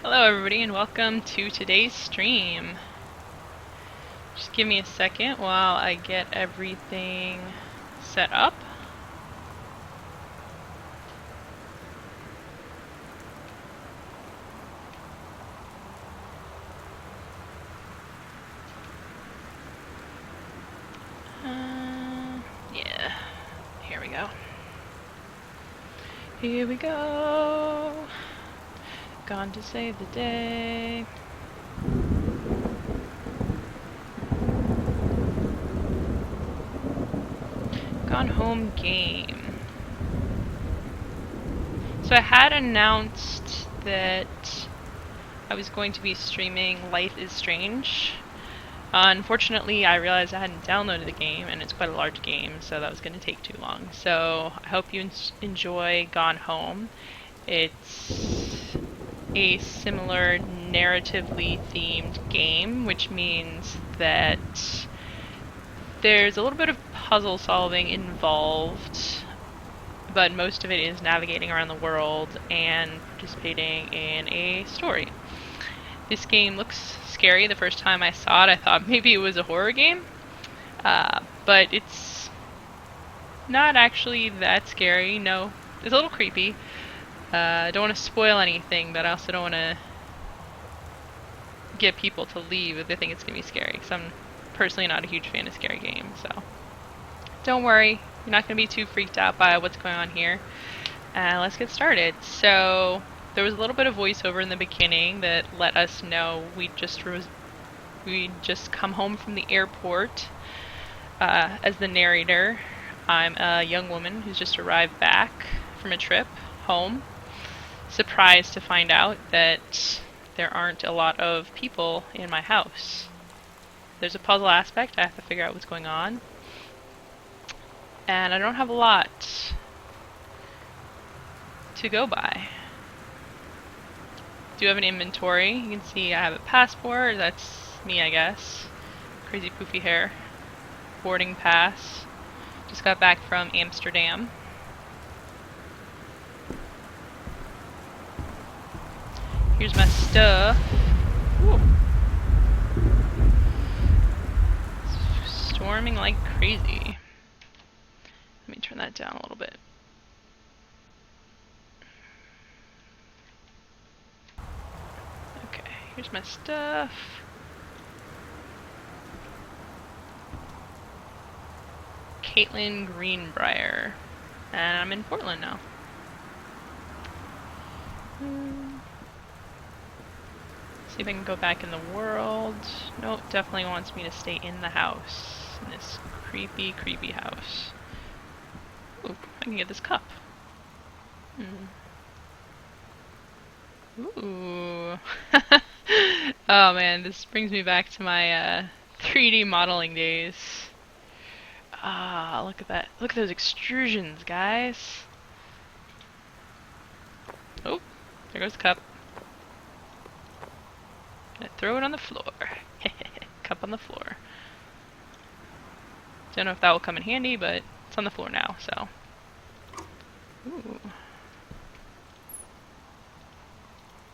Hello everybody and welcome to today's stream. Just give me a second while I get everything set up. Yeah, here we go. Here we go. Gone to save the day. Gone home game. So I had announced that I was going to be streaming Life is Strange. Unfortunately, I realized I hadn't downloaded the game, and it's quite a large game, so that was going to take too long. So I hope you enjoy Gone Home. It's a similar narratively themed game, which means that there's a little bit of puzzle solving involved, but most of it is navigating around the world and participating in a story. This game looks scary. The first time I saw it, I thought maybe it was a horror game, but it's not actually that scary. No, it's a little creepy. I don't want to spoil anything, but I also don't want to get people to leave if they think it's going to be scary, because I'm personally not a huge fan of scary games, so don't worry. You're not going to be too freaked out by what's going on here. Let's get started. So there was a little bit of voiceover in the beginning that let us know we just come home from the airport. As the narrator, I'm a young woman who's just arrived back from a trip home, surprised to find out that there aren't a lot of people in my house. There's a puzzle aspect. I have to figure out what's going on, and I don't have a lot to go by. Do have an inventory. You can see I have a passport. That's me, I guess. Crazy poofy hair. Boarding pass. Just got back from Amsterdam. Here's my stuff. Ooh. Storming like crazy. Let me turn that down a little bit. Okay, here's my stuff. Caitlin Greenbrier. And I'm in Portland now. See if I can go back in the world. Nope, definitely wants me to stay in the house. In this creepy, creepy house. Ooh, I can get this cup. Ooh. Oh man, this brings me back to my 3D modeling days. Ah, look at that. Look at those extrusions, guys. Oh, there goes the cup. Gonna throw it on the floor. Cup on the floor. Don't know if that will come in handy, but it's on the floor now, so. Ooh.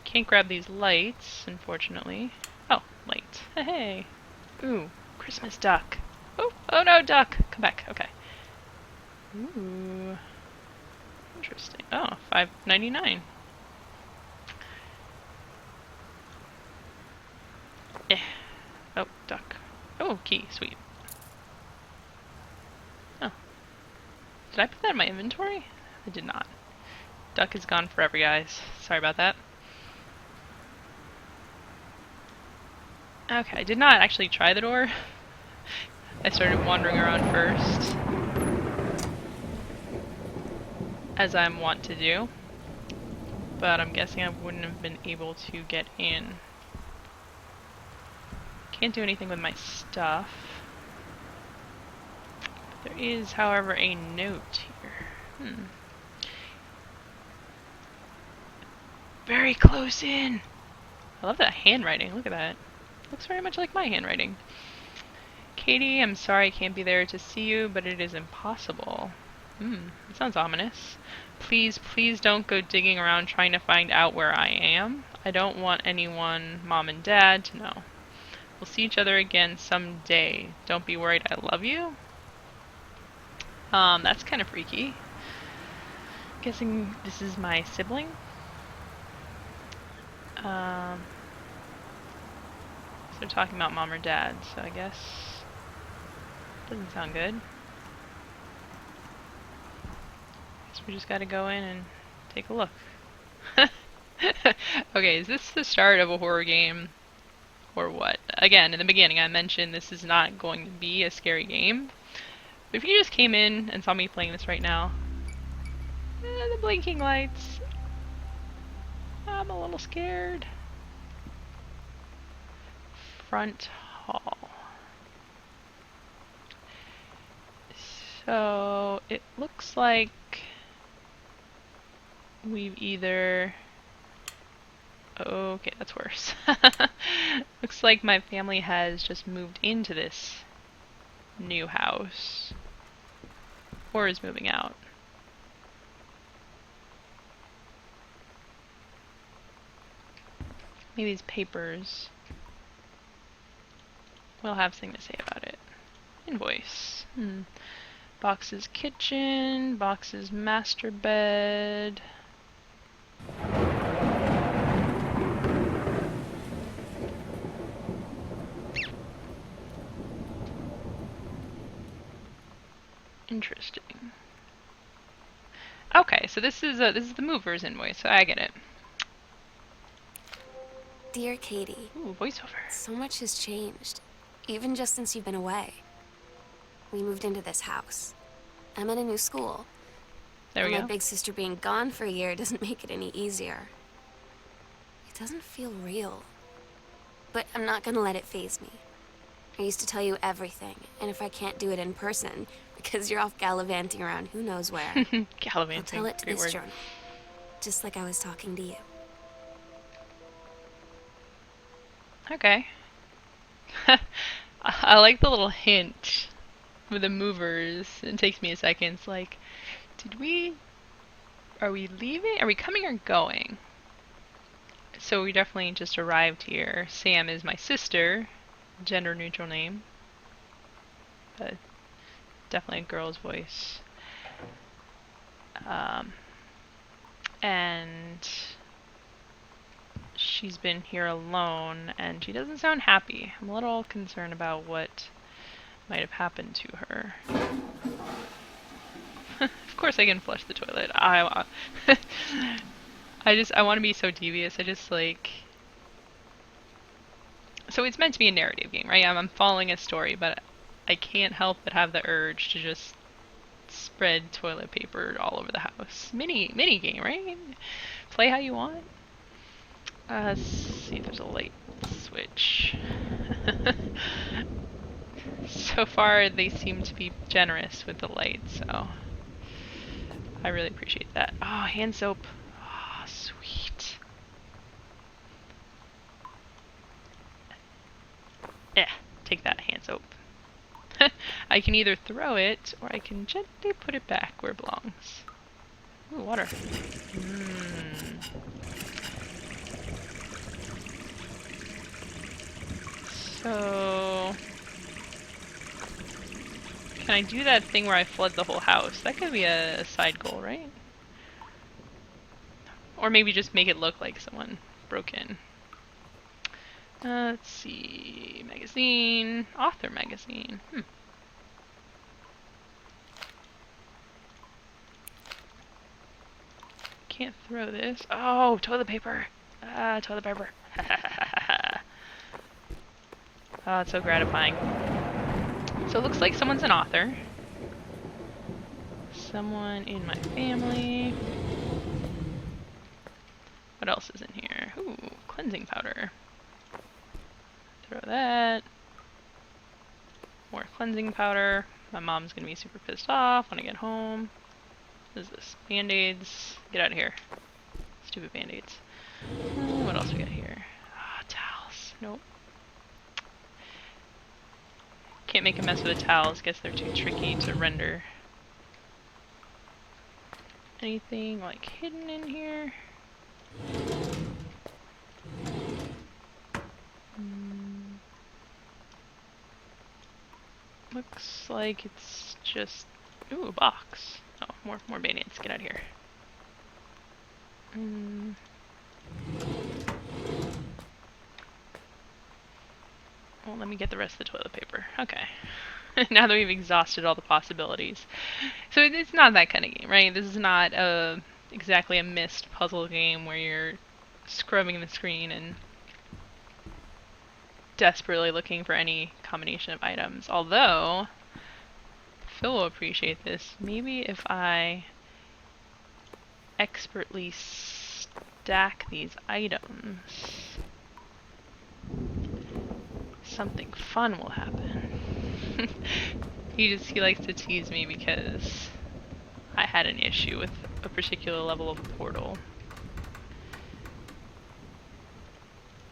Can't grab these lights, unfortunately. Oh, light. Hey. Ooh, Christmas duck. Oh no, duck! Come back, okay. Ooh. Interesting. Oh, $5.99. Eh. Oh, duck. Oh, key, sweet. Oh. Did I put that in my inventory? I did not. Duck is gone forever, guys. Sorry about that. Okay, I did not actually try the door. I started wandering around first, as I'm wont to do, but I'm guessing I wouldn't have been able to get in. Can't do anything with my stuff. There is, however, a note here. Very close in! I love that handwriting, look at that. Looks very much like my handwriting. Katie, I'm sorry I can't be there to see you, but it is impossible. That sounds ominous. Please, please don't go digging around trying to find out where I am. I don't want anyone, mom and dad, to know. We'll see each other again someday. Don't be worried, I love you. That's kind of freaky. Guessing this is my sibling. So they're talking about mom or dad, so I guess doesn't sound good. Guess we just gotta go in and take a look. Okay, is this the start of a horror game? Or what? Again, in the beginning I mentioned this is not going to be a scary game. But if you just came in and saw me playing this right now, the blinking lights, I'm a little scared. Front hall. So it looks like we've either... Okay, that's worse. Looks like my family has just moved into this new house. Or is moving out. Maybe these papers will have something to say about it. Invoice. Box's kitchen, Box's master bed. Interesting. Okay, so this is the mover's invoice. So I get it. Dear Katie. Ooh, voiceover. So much has changed, even just since you've been away. We moved into this house. I'm in a new school. There we go. My big sister being gone for a year doesn't make it any easier. It doesn't feel real. But I'm not gonna let it faze me. I used to tell you everything, and if I can't do it in person, because you're off gallivanting around who knows where, Gallivanting. I'll tell it to Great this word. journal. Just like I was talking to you. Okay. I like the little hint with the movers. It takes me a second. It's like, are we leaving? Are we coming or going? So we definitely just arrived here. Sam is my sister, gender neutral name. But definitely a girl's voice. And she's been here alone, and she doesn't sound happy. I'm a little concerned about what might have happened to her. Of course I can flush the toilet. I want to be so devious. I just like... So it's meant to be a narrative game, right? I'm following a story, but I can't help but have the urge to just spread toilet paper all over the house. Mini game, right? Play how you want. Let's see if there's a light switch. So far, they seem to be generous with the light, so I really appreciate that. Oh, hand soap. Oh, sweet. Yeah, take that, hand soap. I can either throw it, or I can gently put it back where it belongs. Ooh, water. So... Can I do that thing where I flood the whole house? That could be a side goal, right? Or maybe just make it look like someone broke in. Let's see... Magazine... Author magazine. Can't throw this. Oh, toilet paper! Toilet paper. Oh, it's so gratifying. So it looks like someone's an author. Someone in my family. What else is in here? Ooh, cleansing powder. Throw that. More cleansing powder. My mom's gonna be super pissed off when I get home. What is this? Band-aids. Get out of here. Stupid band-aids. What else we got here? Ah, towels. Nope. Can't make a mess with the towels. Guess they're too tricky to render. Anything like hidden in here? Looks like it's just... Ooh, a box. Oh, more band-aids. Get out of here. Well, let me get the rest of the toilet paper. Okay. Now that we've exhausted all the possibilities. So it's not that kind of game, right? This is not exactly a Myst puzzle game where you're scrubbing the screen and desperately looking for any combination of items. Although, Phil will appreciate this. Maybe if I expertly stack these items, something fun will happen. He likes to tease me because I had an issue with a particular level of portal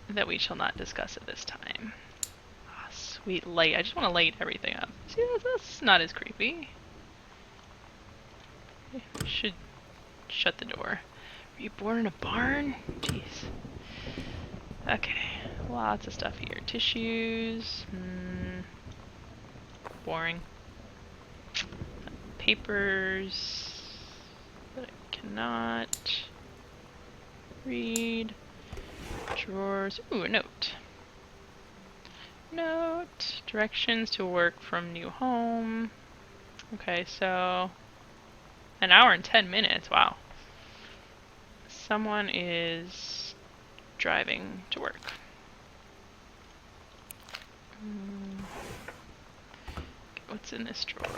that we shall not discuss at this time. Oh, sweet light. I just want to light everything up. See, that's not as creepy. Should shut the door. Were you born in a barn? Jeez. Okay, lots of stuff here. Tissues. Boring. Papers that I cannot read. Drawers. Ooh, a note. Note. Directions to work from new home. Okay, so 1 hour and 10 minutes. Wow. Someone is driving to work. What's in this drawer?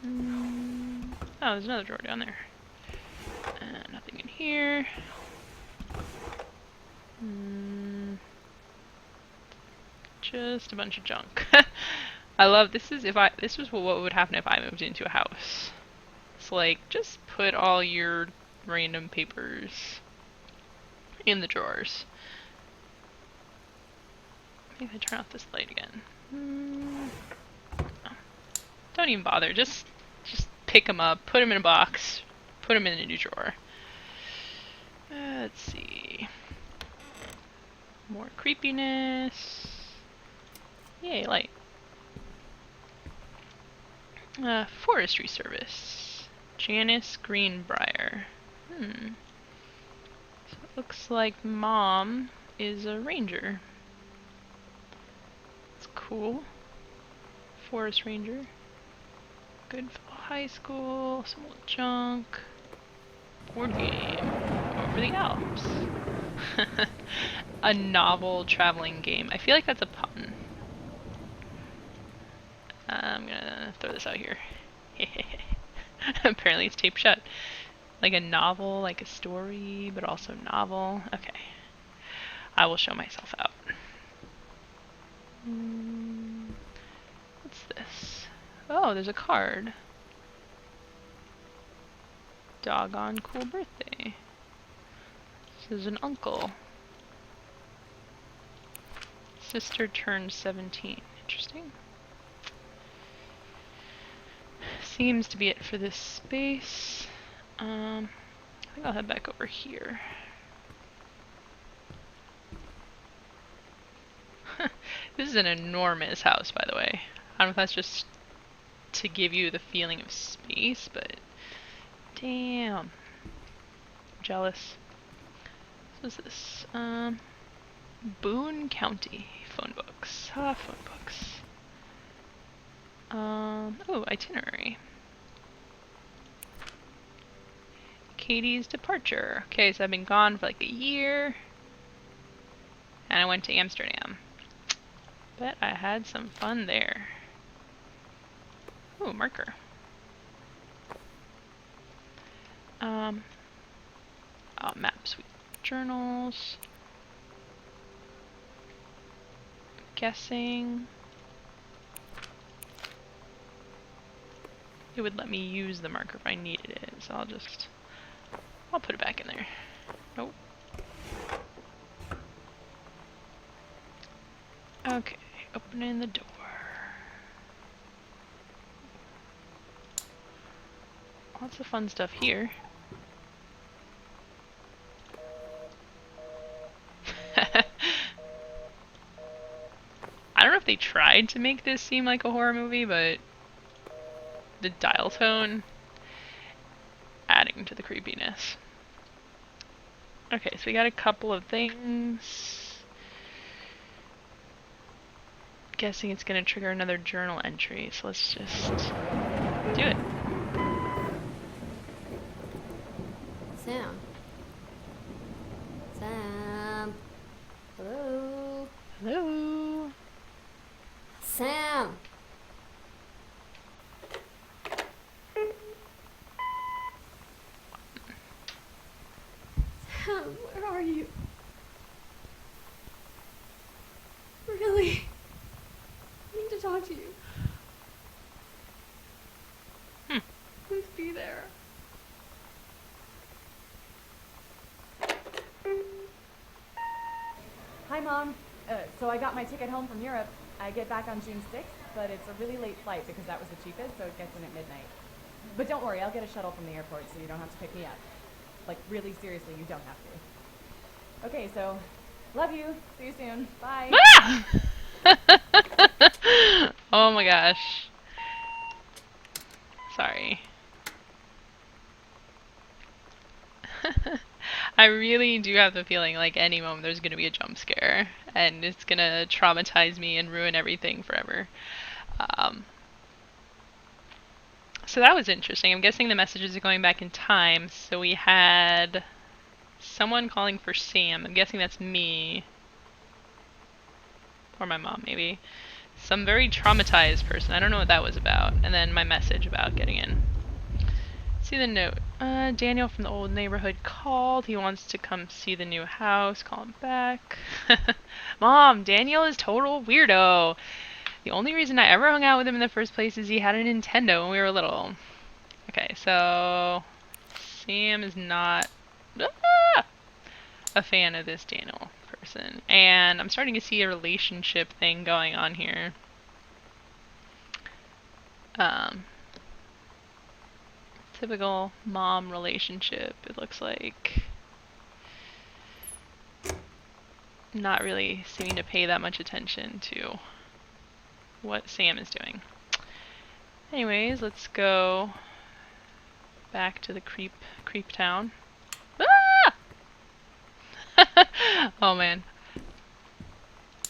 Oh, there's another drawer down there. Nothing in here. Just a bunch of junk. I love this. This was what would happen if I moved into a house. It's like, just put all your random papers in the drawers. Maybe I turn off this light again. No. Don't even bother. Just pick them up, put them in a box, put them in a new drawer. Let's see. More creepiness. Yay, light. Forestry Service. Janice Greenbrier. So it looks like Mom is a ranger. It's cool. Forest Ranger. Goodfellow High School. Some old junk. Board game. Over the Alps. A novel traveling game. I feel like that's a pun. I'm gonna throw this out here. Apparently it's taped shut. Like a novel, like a story, but also novel. Okay. I will show myself out. What's this? Oh, there's a card. Doggone cool birthday. This is an uncle. Sister turned 17. Interesting. Seems to be it for this space. I think I'll head back over here. This is an enormous house, by the way. I don't know if that's just to give you the feeling of space, but damn. Jealous. What is this? Boone County phone books. Phone books. Oh, itinerary. Katie's departure. Okay, so I've been gone for like a year. And I went to Amsterdam. Bet I had some fun there. Ooh, marker. Oh, maps. Journals. Guessing. It would let me use the marker if I needed it, so I'll put it back in there. Nope. Okay, opening the door. Lots of fun stuff here. I don't know if they tried to make this seem like a horror movie, but the dial tone adding to the creepiness. Okay, so we got a couple of things. Guessing it's gonna trigger another journal entry, so let's just do it. Sam. Sam. Hello. Hello. Sam. Sam, where are you? Really? I need to talk to you. Please be there. Hi, Mom. So I got my ticket home from Europe. I get back on June 6th, but it's a really late flight because that was the cheapest, so it gets in at midnight. But don't worry, I'll get a shuttle from the airport so you don't have to pick me up. Like, really seriously, you don't have to. Okay, so, love you. See you soon. Bye. Ah! Oh my gosh. Sorry. I really do have the feeling like any moment there's gonna be a jump scare and it's gonna traumatize me and ruin everything forever. So that was interesting. I'm guessing the messages are going back in time. So we had someone calling for Sam. I'm guessing that's me. Or my mom, maybe. Some very traumatized person. I don't know what that was about. And then my message about getting in. See the note. Daniel from the old neighborhood called. He wants to come see the new house. Call him back. Mom, Daniel is total weirdo. The only reason I ever hung out with him in the first place is he had a Nintendo when we were little. Okay, so Sam is not a fan of this Daniel person. And I'm starting to see a relationship thing going on here. Typical mom relationship, it looks like. Not really seeming to pay that much attention to what Sam is doing. Anyways, let's go back to the creep town. Ah! Oh man.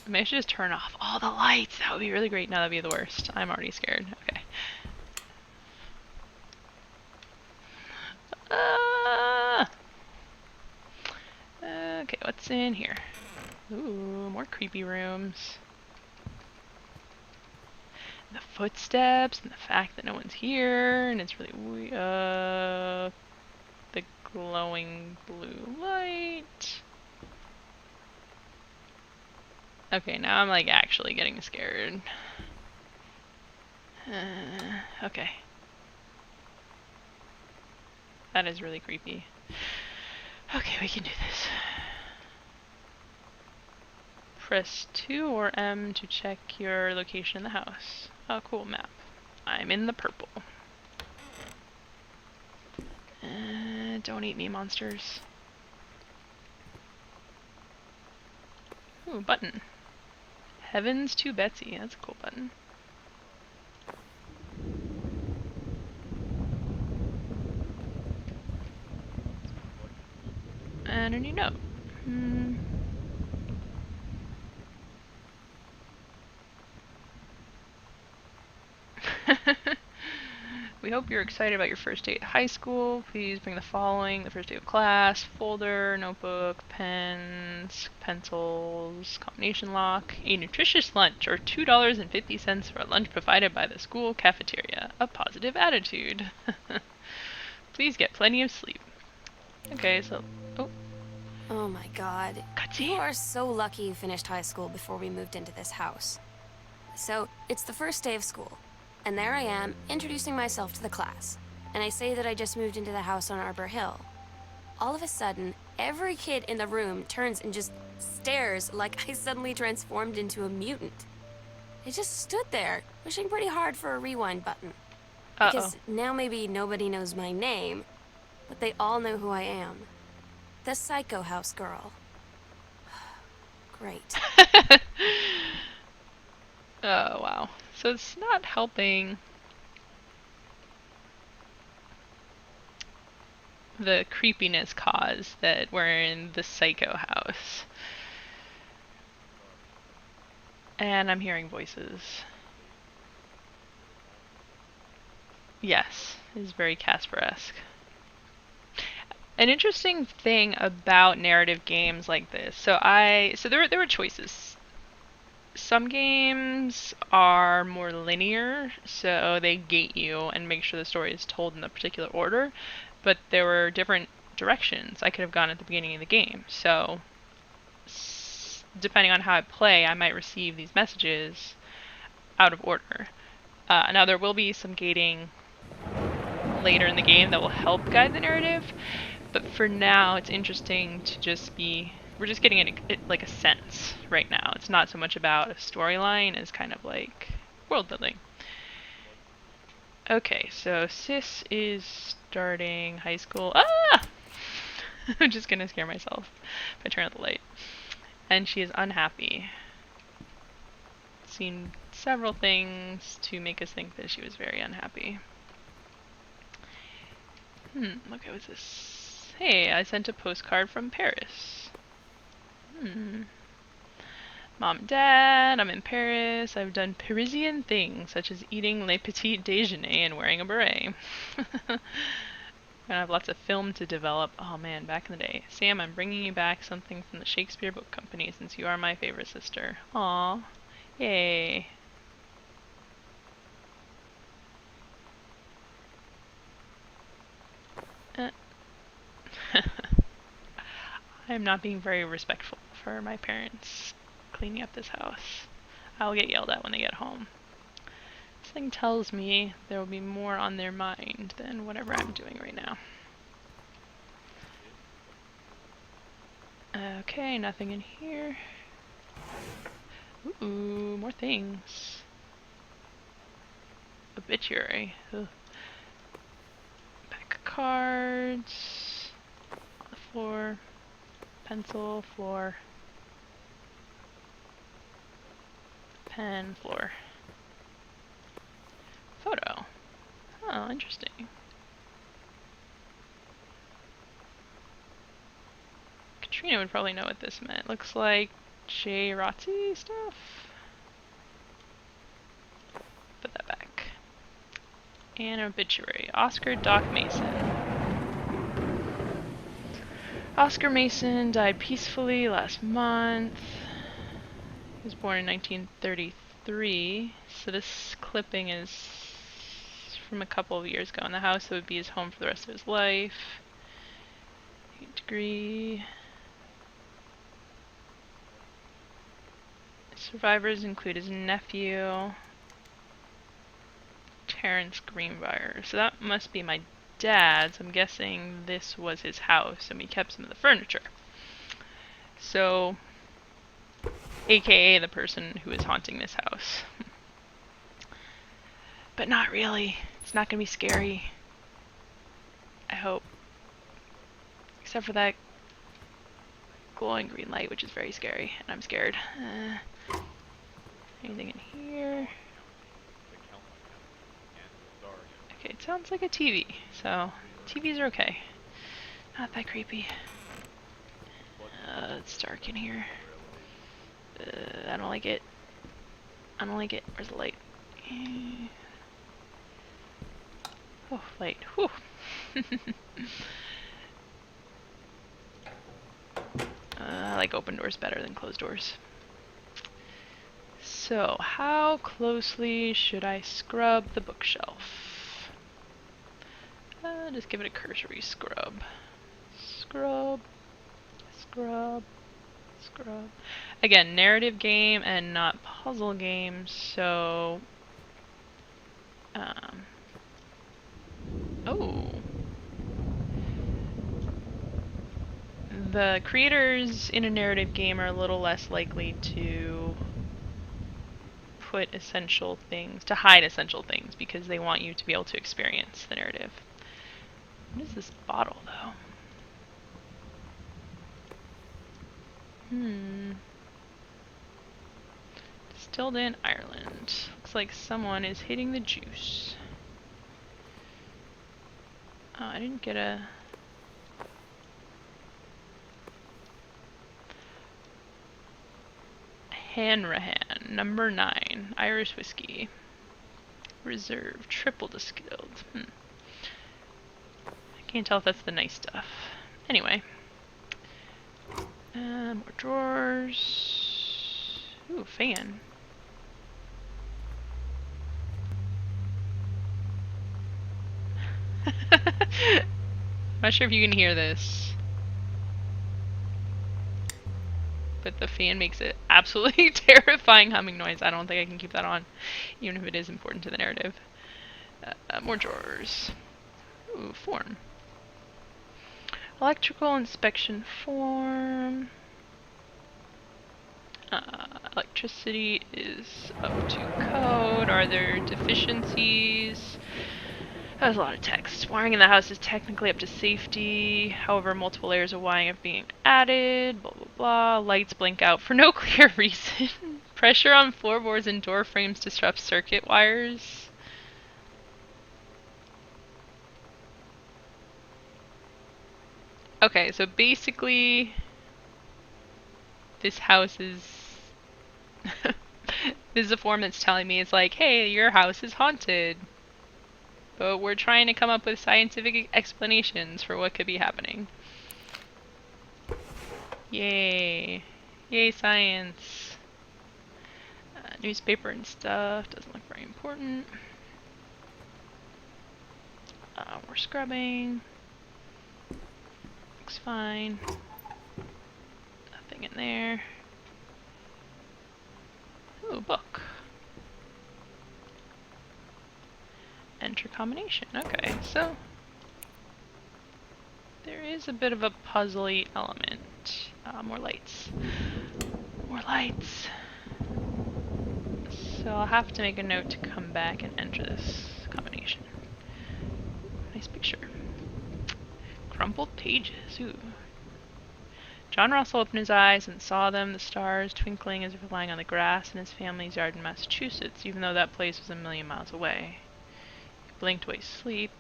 Maybe I should just turn off all the lights. That would be really great. No, that'd be the worst. I'm already scared. Okay. Okay, what's in here? Ooh, more creepy rooms. The footsteps and the fact that no one's here and it's really the glowing blue light. Okay, now I'm like actually getting scared. Okay. That is really creepy. Okay, we can do this. Press 2 or M to check your location in the house. Oh, cool map. I'm in the purple. Don't eat me, monsters. Ooh, button. Heavens to Betsy. That's a cool button. And a new note. We hope you're excited about your first day at high school. Please bring the following: the first day of class, folder, notebook, pens, pencils, combination lock, a nutritious lunch, or $2.50 for a lunch provided by the school cafeteria. A positive attitude. Please get plenty of sleep. Okay, so... Oh. Oh my god. Cutscene. You are so lucky you finished high school before we moved into this house. So, it's the first day of school. And there I am, introducing myself to the class. And I say that I just moved into the house on Arbor Hill. All of a sudden, every kid in the room turns and just stares like I suddenly transformed into a mutant. I just stood there, wishing pretty hard for a rewind button. Because now maybe nobody knows my name, but they all know who I am. The Psycho House girl. Great. Oh, wow. So it's not helping the creepiness cause that we're in the psycho house. And I'm hearing voices. Yes, it's very Casper-esque. An interesting thing about narrative games like this. So there were choices. Some games are more linear, so they gate you and make sure the story is told in a particular order, but there were different directions I could have gone at the beginning of the game. So depending on how I play, I might receive these messages out of order. Now there will be some gating later in the game that will help guide the narrative, but for now it's interesting to just be, we're just getting like a sense right now. It's not so much about a storyline as kind of like world building. Okay, so Sis is starting high school. Ah! I'm just gonna scare myself if I turn out the light. And she is unhappy. Seen several things to make us think that she was very unhappy. Okay, what's this? Hey, I sent a postcard from Paris. Mom and Dad, I'm in Paris. I've done Parisian things, such as eating Le Petit Déjeuner and wearing a beret. And I have lots of film to develop. Oh man, back in the day. Sam, I'm bringing you back something from the Shakespeare Book Company since you are my favorite sister. Aw. Yay. I'm not being very respectful for my parents cleaning up this house. I'll get yelled at when they get home. This thing tells me there will be more on their mind than whatever I'm doing right now. Okay, nothing in here. Ooh, more things. Obituary. Ugh. Pack of cards. On the floor. Pencil, floor. Pen, floor. Photo. Oh, interesting. Katrina would probably know what this meant. Looks like J. Rotzi stuff. Put that back. And obituary. Oscar Doc Mason. Oscar Mason died peacefully last month. He was born in 1933. So this clipping is from a couple of years ago in the house. That would be his home for the rest of his life. 8th degree. Survivors include his nephew, Terrence Greenbrier. So that must be my dad's. I'm guessing this was his house and we kept some of the furniture. So, AKA the person who is haunting this house. But not really. It's not gonna be scary. I hope. Except for that glowing green light, which is very scary, and I'm scared. Anything in here? Okay, it sounds like a TV, so TVs are okay. Not that creepy. It's dark in here. I don't like it. I don't like it. Where's the light? Oh, light. Whew. I like open doors better than closed doors. So, how closely should I scrub the bookshelf? Just give it a cursory scrub. Scrub. Scrub. Scrub. Again, narrative game and not puzzle game, so... Oh. The creators in a narrative game are a little less likely to put essential things, to hide essential things, because they want you to be able to experience the narrative. What is this bottle, though? Distilled in Ireland. Looks like someone is hitting the juice. Oh, I didn't get a... Hanrahan, number 9, Irish whiskey. Reserve, triple distilled. I can't tell if that's the nice stuff. Anyway. More drawers. Ooh, fan. Not sure if you can hear this, but the fan makes it absolutely terrifying humming noise. I don't think I can keep that on, even if it is important to the narrative. More drawers. Ooh, form. Electrical inspection form. Electricity is up to code. Are there deficiencies? That was a lot of text. Wiring in the house is technically up to safety. However, multiple layers of wiring are being added. Blah, blah, blah. Lights blink out for no clear reason. Pressure on floorboards and door frames disrupts circuit wires. Okay, so basically, this house is... this is a form that's telling me, it's like, hey, your house is haunted. But we're trying to come up with scientific explanations for what could be happening. Yay. Yay, science. Newspaper and stuff. Doesn't look very important. More scrubbing. Looks fine. Nothing in there. Ooh, book. Enter combination. Okay, so there is a bit of a puzzly element. More lights. More lights. So I'll have to make a note to come back and enter this combination. Nice picture. Crumpled pages. Ooh. John Russell opened his eyes and saw them, the stars twinkling as if lying on the grass in his family's yard in Massachusetts, even though that place was a million miles away. Blinked away sleep.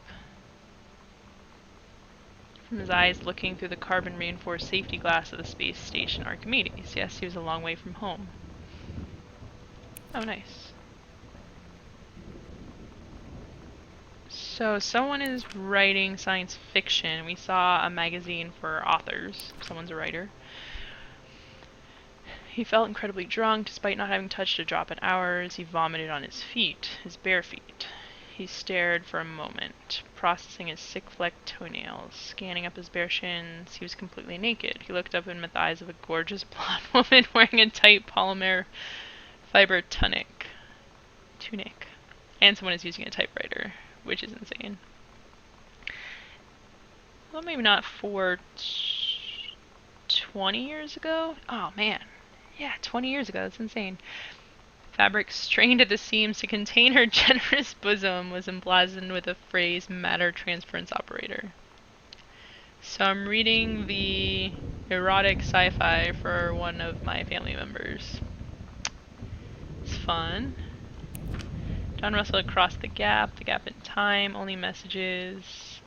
From his eyes looking through the carbon-reinforced safety glass of the space station Archimedes. Yes, he was a long way from home. Oh, nice. So, someone is writing science fiction. We saw a magazine for authors. Someone's a writer. He felt incredibly drunk, despite not having touched a drop in hours. He vomited on his feet, his bare feet. He stared for a moment, processing his sick-flecked toenails, scanning up his bare shins. He was completely naked. He looked up and met the eyes of a gorgeous blonde woman wearing a tight polymer fiber tunic. And someone is using a typewriter, which is insane. Well, maybe not for 20 years ago? Oh, man. Yeah, 20 years ago. That's insane. Fabric strained at the seams to contain her generous bosom was emblazoned with the phrase matter transference operator. So I'm reading the erotic sci-fi for one of my family members. It's fun. John Russell had crossed the gap in time, only messages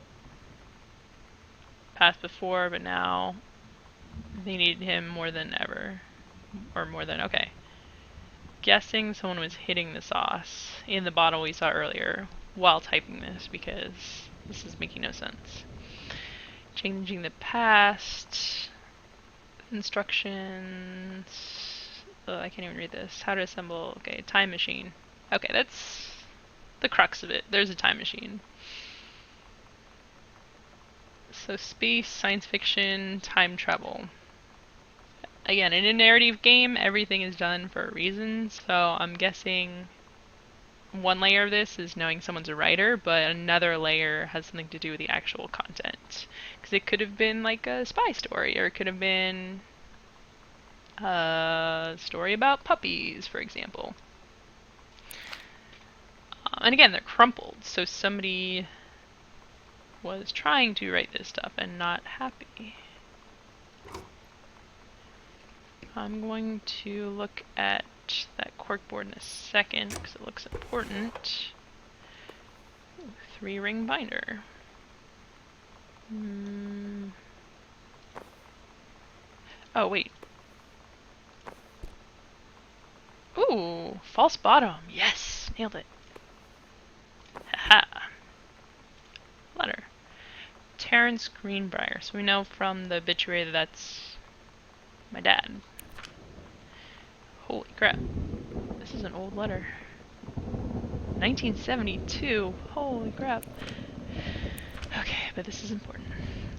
passed before, but now they needed him more than ever. Or more than, okay. Guessing someone was hitting the sauce in the bottle we saw earlier while typing this, because this is making no sense. Changing the past. Instructions. Oh, I can't even read this. How to assemble. Okay, time machine. Okay, that's the crux of it. There's a time machine. So space, science fiction, time travel. Again, in a narrative game, everything is done for a reason, so I'm guessing one layer of this is knowing someone's a writer, but another layer has something to do with the actual content. Because it could have been like a spy story, or it could have been a story about puppies, for example. And again, they're crumpled, so somebody was trying to write this stuff and not happy. I'm going to look at that corkboard in a second because it looks important. Ooh, 3-ring binder. Oh, wait. Ooh, false bottom. Yes, nailed it. Haha. Letter. Terrence Greenbrier. So we know from the obituary that that's my dad. Holy crap. This is an old letter. 1972. Holy crap. Okay, but this is important.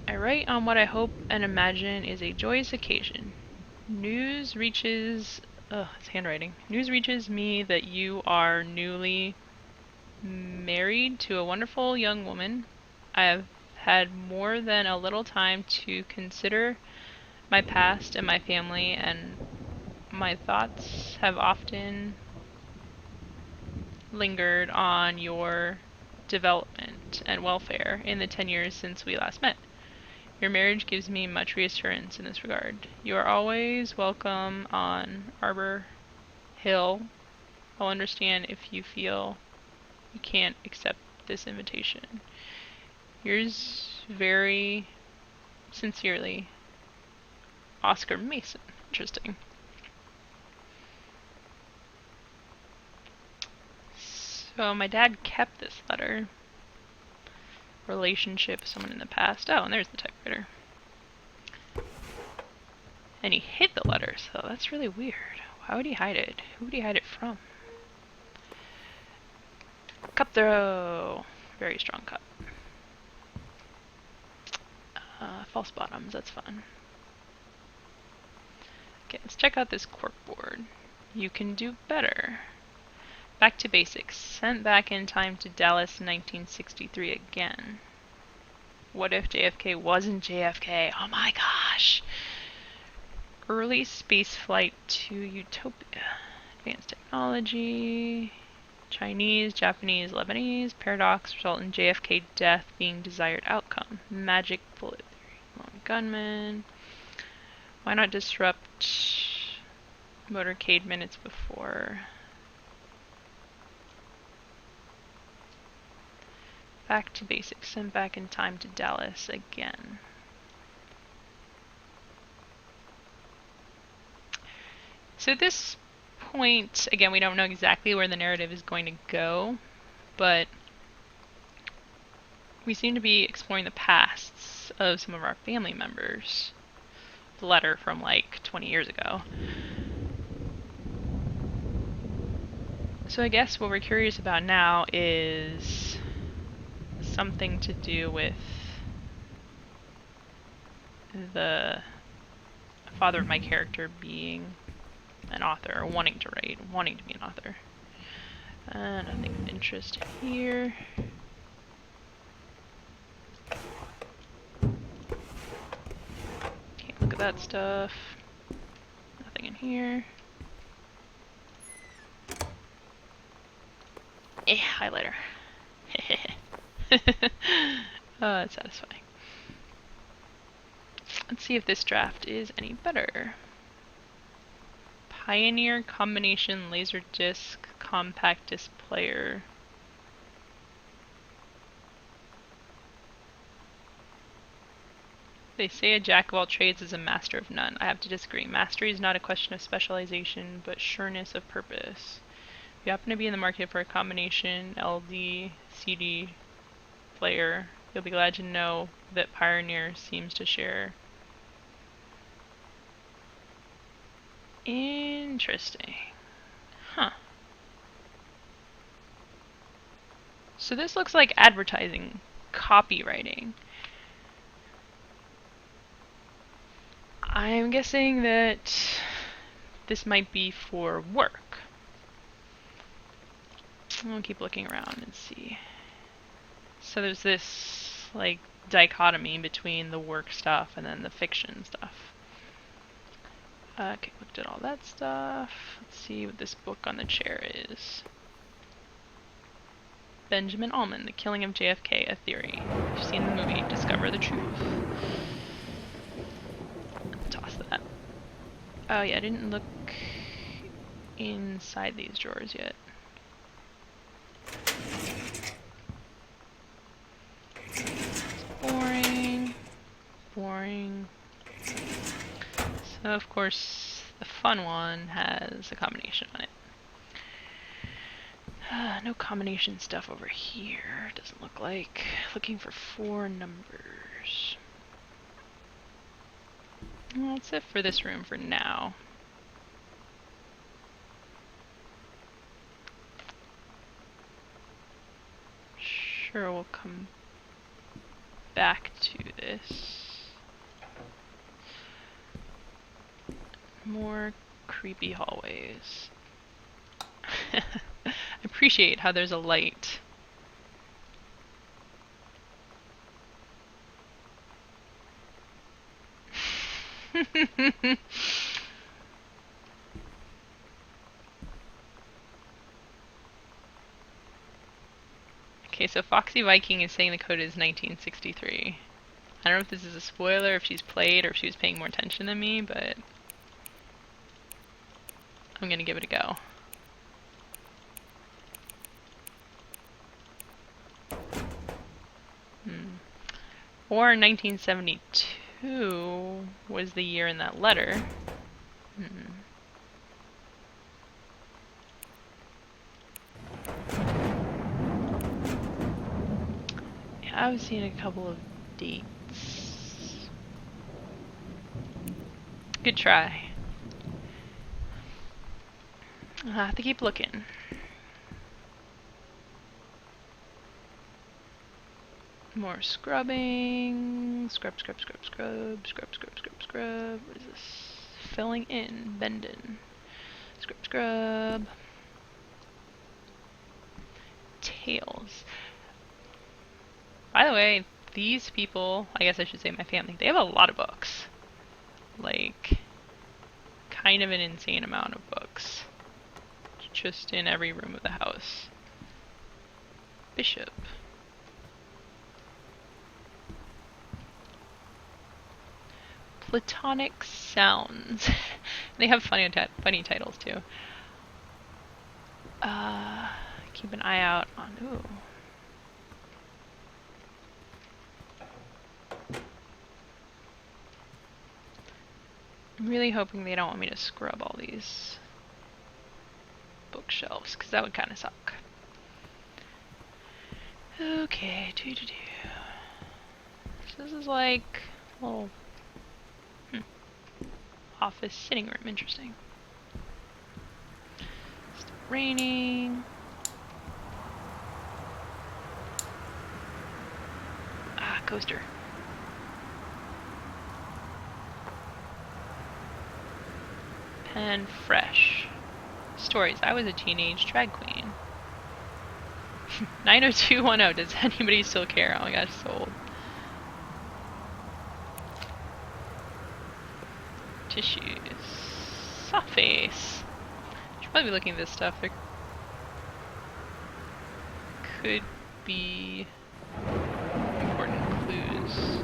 I write on what I hope and imagine is a joyous occasion. News reaches... Ugh, it's handwriting. News reaches me that you are newly married to a wonderful young woman. I have had more than a little time to consider my past and my family, and my thoughts have often lingered on your development and welfare in the 10 years since we last met. Your marriage gives me much reassurance in this regard. You are always welcome on Arbor Hill. I'll understand if you feel you can't accept this invitation. Yours very sincerely, Oscar Mason. Interesting. So my dad kept this letter. Relationship with someone in the past. Oh, and there's the typewriter. And he hid the letter, so that's really weird. Why would he hide it? Who would he hide it from? Cup throw. Very strong cup. False bottoms, that's fun. Okay, let's check out this corkboard. You can do better. Back to basics. Sent back in time to Dallas 1963 again. What if JFK wasn't JFK? Oh my gosh! Early space flight to Utopia. Advanced technology. Chinese, Japanese, Lebanese. Paradox result in JFK death being desired outcome. Magic bullet theory. Lone gunman. Why not disrupt motorcade minutes before? Back to basics. Sent back in time to Dallas again. So at this point, again, we don't know exactly where the narrative is going to go, but we seem to be exploring the pasts of some of our family members. The letter from like 20 years ago. So I guess what we're curious about now is something to do with the father of my character being an author, or wanting to write, wanting to be an author. Nothing of interest here. Can't look at that stuff. Nothing in here. Highlighter. That's satisfying. Let's see if this draft is any better. Pioneer combination laserdisc compact disc player. They say a jack of all trades is a master of none. I have to disagree. Mastery is not a question of specialization, but sureness of purpose. If you happen to be in the market for a combination LD CD player, you'll be glad to know that Pioneer seems to share. Interesting. Huh. So this looks like advertising, copywriting. I'm guessing that this might be for work. I'll keep looking around and see. So there's this, like, dichotomy between the work stuff and then the fiction stuff. Okay, looked at all that stuff. Let's see what this book on the chair is. Benjamin Allman, The Killing of JFK, A Theory. If you've seen the movie, discover the truth. Toss that. Oh yeah, I didn't look inside these drawers yet. Boring. Boring. So of course the fun one has a combination on it. No combination stuff over here, doesn't look like. Looking for 4 numbers. Well, that's it for this room for now. Sure, we'll come back to this. More creepy hallways. I appreciate how there's a light. Okay, so Foxy Viking is saying the code is 1963. I don't know if this is a spoiler, if she's played, or if she was paying more attention than me, but I'm gonna give it a go. Or 1972 was the year in that letter. Yeah, I was seeing a couple of dates. Good try. I'll have to keep looking. More scrubbing. Scrub, scrub, scrub, scrub, scrub, scrub, scrub, scrub. What is this? Filling in, bending. Scrub, scrub. Tails. By the way, these people, I guess I should say my family, they have a lot of books. Like, kind of an insane amount of books. Just in every room of the house. Bishop. Platonic Sounds. They have funny titles too. Keep an eye out on. Ooh. I'm really hoping they don't want me to scrub all these bookshelves, because that would kind of suck. Okay, So this is like a little office sitting room. Interesting. It's raining. Ah, coaster. Pen fresh. Stories. I was a teenage drag queen. 90210. Does anybody still care? Oh my gosh, so old. Tissues. Soft face. Should probably be looking at this stuff. There could be important clues.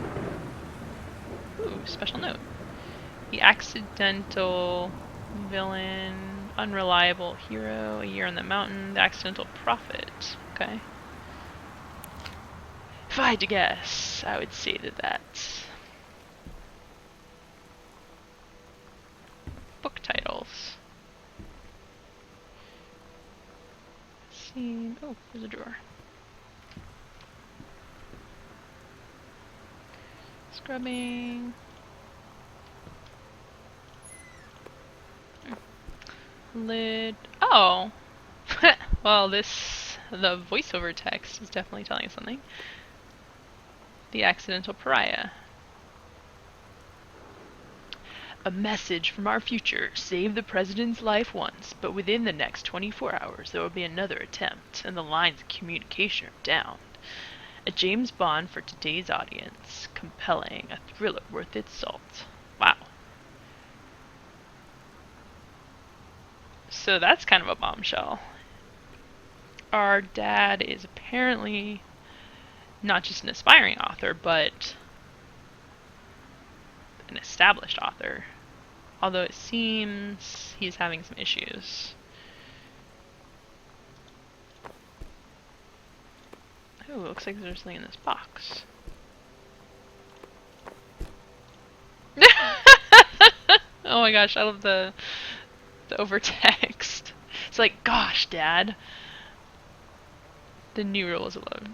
Ooh, special note. The accidental villain, unreliable hero, a year on the mountain, the accidental prophet. Okay. If I had to guess, I would say that's book titles. See, oh, there's a drawer. Scrubbing. Lid. Oh! Well, the voiceover text is definitely telling us something. The accidental pariah. A message from our future. Save the president's life once, but within the next 24 hours there will be another attempt, and the lines of communication are down. A James Bond for today's audience. Compelling. A thriller worth its salt. Wow. So that's kind of a bombshell. Our dad is apparently not just an aspiring author, but an established author. Although it seems he's having some issues. Ooh, looks like there's something in this box. Oh my gosh, I love the overtext. It's like, gosh, Dad. The new rules of love.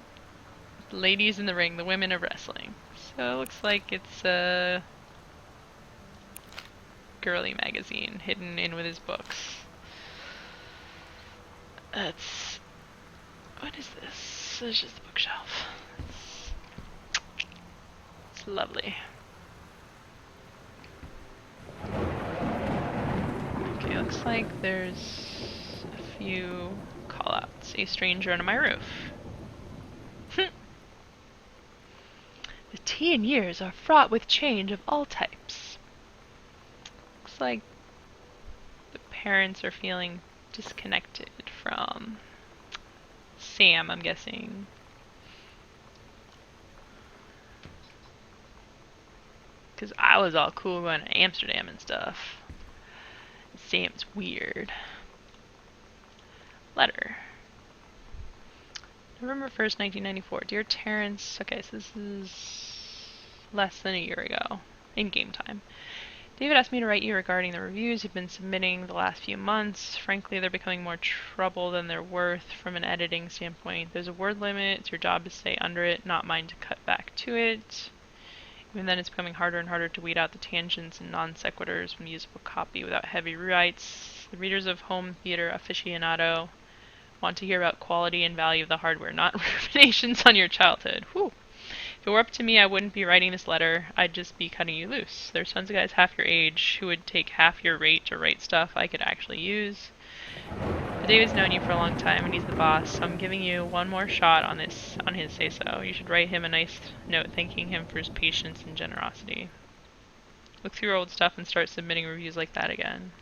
The ladies in the ring, the women of wrestling. So it looks like it's a girly magazine hidden in with his books. That's... What is this? It's just a bookshelf. It's lovely. Okay, looks like there's a few call-outs. A stranger under my roof. The teen years are fraught with change of all types. Looks like the parents are feeling disconnected from Sam, I'm guessing. Because I was all cool going to Amsterdam and stuff. Sam's weird. Letter. November 1st, 1994. Dear Terrence, okay, so this is less than a year ago, in game time. David asked me to write you regarding the reviews you've been submitting the last few months. Frankly, they're becoming more trouble than they're worth from an editing standpoint. There's a word limit. It's your job to stay under it, not mine to cut back to it. Even then, it's becoming harder and harder to weed out the tangents and non sequiturs from usable copy without heavy rewrites. The readers of Home Theater Aficionado want to hear about quality and value of the hardware, not ruminations on your childhood. Whew. If it were up to me, I wouldn't be writing this letter. I'd just be cutting you loose. There's tons of guys half your age who would take half your rate to write stuff I could actually use. But David's known you for a long time, and he's the boss, so I'm giving you one more shot on his say-so. You should write him a nice note thanking him for his patience and generosity. Look through your old stuff and start submitting reviews like that again.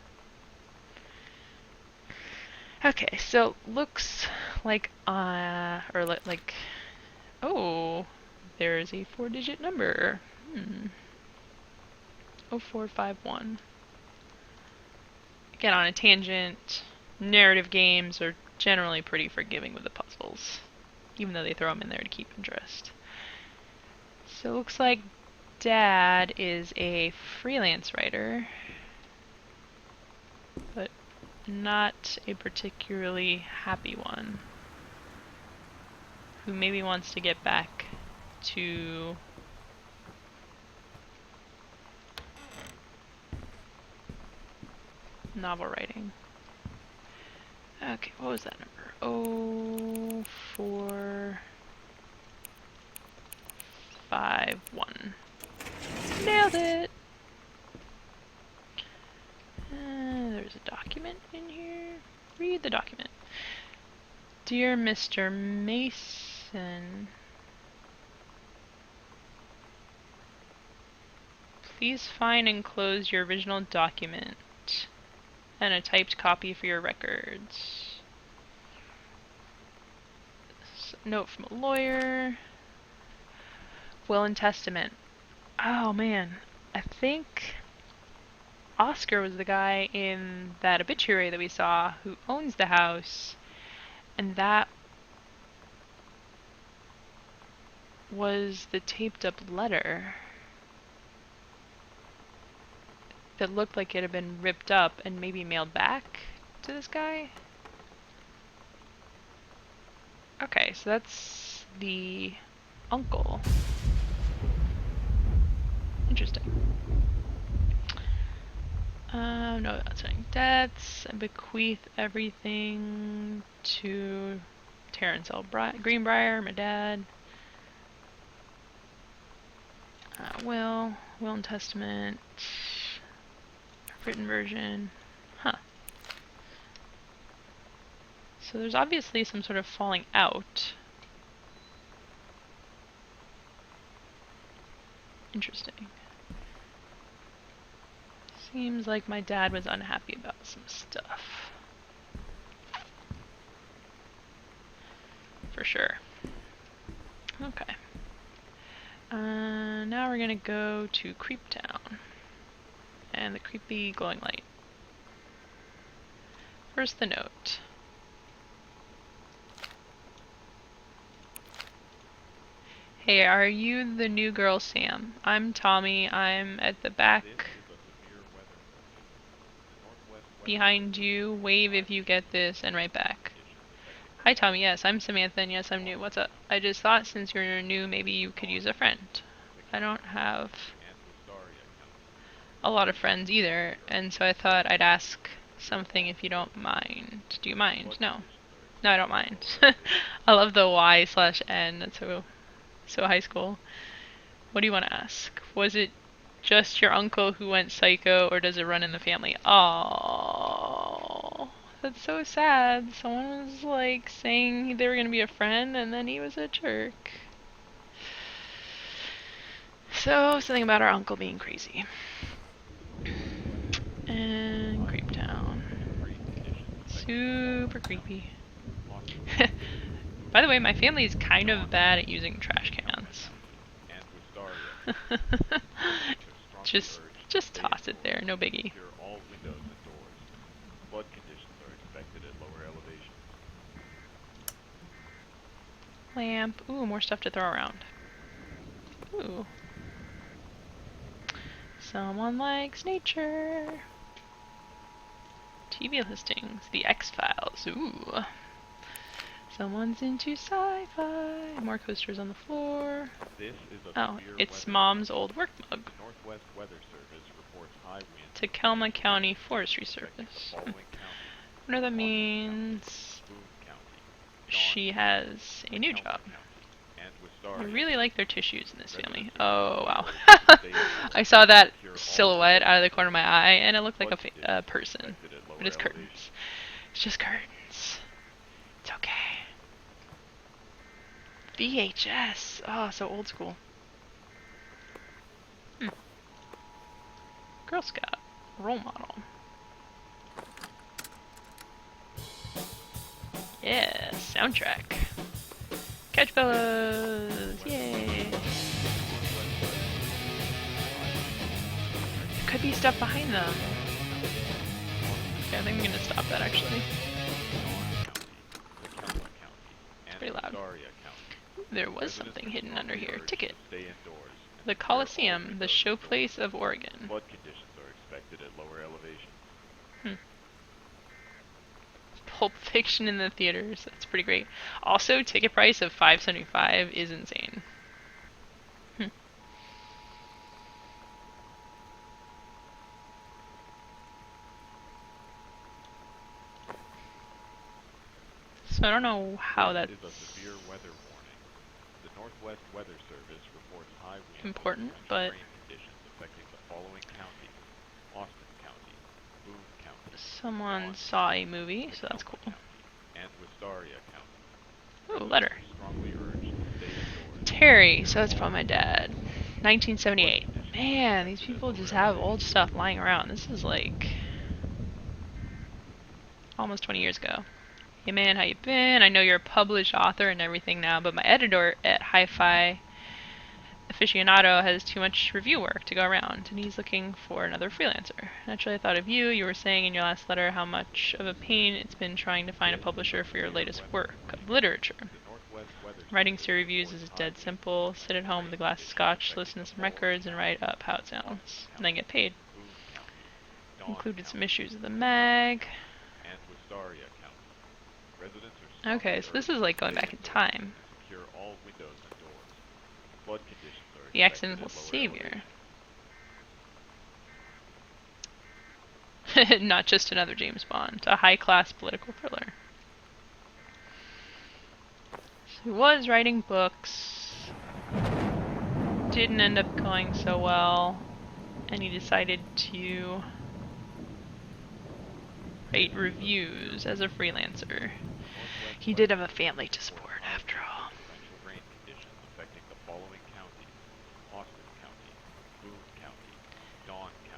Okay, so looks like, oh, there's a 4-digit number. 0451. Again, on a tangent, narrative games are generally pretty forgiving with the puzzles, even though they throw them in there to keep interest. So it looks like Dad is a freelance writer, but not a particularly happy one, who maybe wants to get back to novel writing. Okay, what was that number? 0451. Nailed it! There's a document in here. Read the document. Dear Mr. Mason, please find and close your original document and a typed copy for your records. Note from a lawyer. Will and testament. Oh man, I think Oscar was the guy in that obituary that we saw who owns the house, and that was the taped up letter that looked like it had been ripped up and maybe mailed back to this guy. Okay, so that's the uncle. Interesting. No, that's saying debts and bequeath everything to Terrence L. Greenbrier, my dad. Will and testament, written version. Huh. So there's obviously some sort of falling out. Interesting. Seems like my dad was unhappy about some stuff. For sure. Okay. Now we're gonna go to Creep Town. And the creepy glowing light. First the note. Hey, are you the new girl, Sam? I'm Tommy. I'm at the back behind you. Wave if you get this, and right back. Hi, Tommy. Yes, I'm Samantha, and yes, I'm new. What's up? I just thought since you're new, maybe you could use a friend. I don't have a lot of friends either, and so I thought I'd ask something if you don't mind. Do you mind? No. No, I don't mind. I love the Y/N. That's so high school. What do you want to ask? Was it just your uncle who went psycho, or does it run in the family? Oh, that's so sad. Someone was like saying they were gonna be a friend, and then he was a jerk. So, something about our uncle being crazy. And Creeptown. Super creepy. By the way, my family is kind of bad at using trash cans. just toss it there, no biggie. Lamp. Ooh, more stuff to throw around. Ooh. Someone likes nature. TV listings. The X-Files. Ooh. Someone's into sci-fi. More coasters on the floor. Oh, it's Mom's old work mug. Tacoma County Forestry Service. Wonder that means she has a new job. I really like their tissues in this family. Oh, wow. I saw that silhouette out of the corner of my eye, and it looked like a person. But it's curtains. It's just curtains. It's okay. VHS. Oh, so old school. Girl Scout. Role model. Yeah, soundtrack. Catch fellas! Yay! There could be stuff behind them. Okay, I think I'm gonna stop that actually. It's pretty loud. There was something hidden under here. Ticket. The Coliseum, the showplace of Oregon. Pulp Fiction in the theaters. That's pretty great. Also, ticket price of $5.75 is insane. So I don't know how that's important, but someone saw a movie, so that's cool. Ooh, letter. Terry, so that's from my dad. 1978. Man, these people just have old stuff lying around. This is like almost 20 years ago. Hey man, how you been? I know you're a published author and everything now, but my editor at Hi-Fi Aficionado has too much review work to go around, and he's looking for another freelancer. Naturally, I thought of you. You were saying in your last letter how much of a pain it's been trying to find a publisher for your latest work of literature. Writing story reviews is dead simple. Sit at home with a glass of scotch, listen to some records, and write up how it sounds, and then get paid. Included some issues of the mag. Okay, so this is like going back in time. The Accidental Savior. Not just another James Bond. A high-class political thriller. So he was writing books. Didn't end up going so well. And he decided to write reviews as a freelancer. He did have a family to support, after all.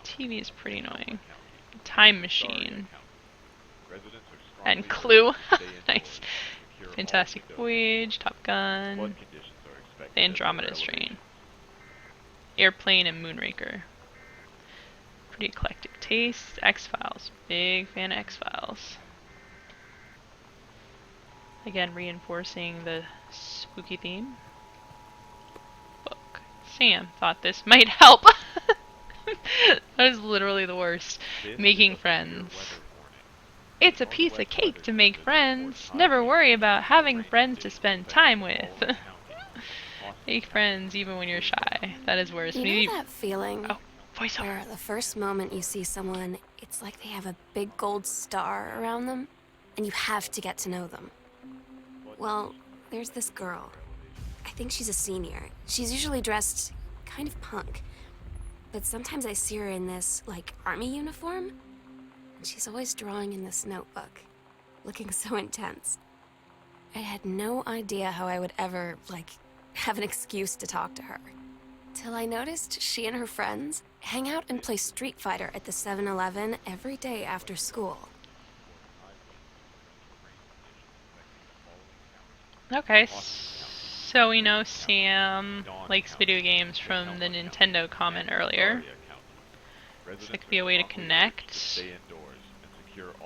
TV is pretty annoying. Time Machine. And Clue. Nice. Fantastic Voyage, Top Gun, The Andromeda Strain, Airplane, and Moonraker. Pretty eclectic taste. X-Files. Big fan of X-Files. Again, reinforcing the spooky theme. Sam thought this might help. That is literally the worst. Making friends. It's a piece of cake to make friends. Never worry about having friends to spend time with. Make friends even when you're shy. That is worse. You know that feeling Oh, voiceover. where the first moment you see someone, it's like they have a big gold star around them, and you have to get to know them. Well, there's this girl. I think she's a senior. She's usually dressed kind of punk. But sometimes I see her in this, like, army uniform. And she's always drawing in this notebook, looking so intense. I had no idea how I would ever, like, have an excuse to talk to her. Till I noticed she and her friends hang out and play Street Fighter at the 7-Eleven every day after school. Okay, so we know Sam likes video games from the Nintendo comment earlier. So that could be a way to connect.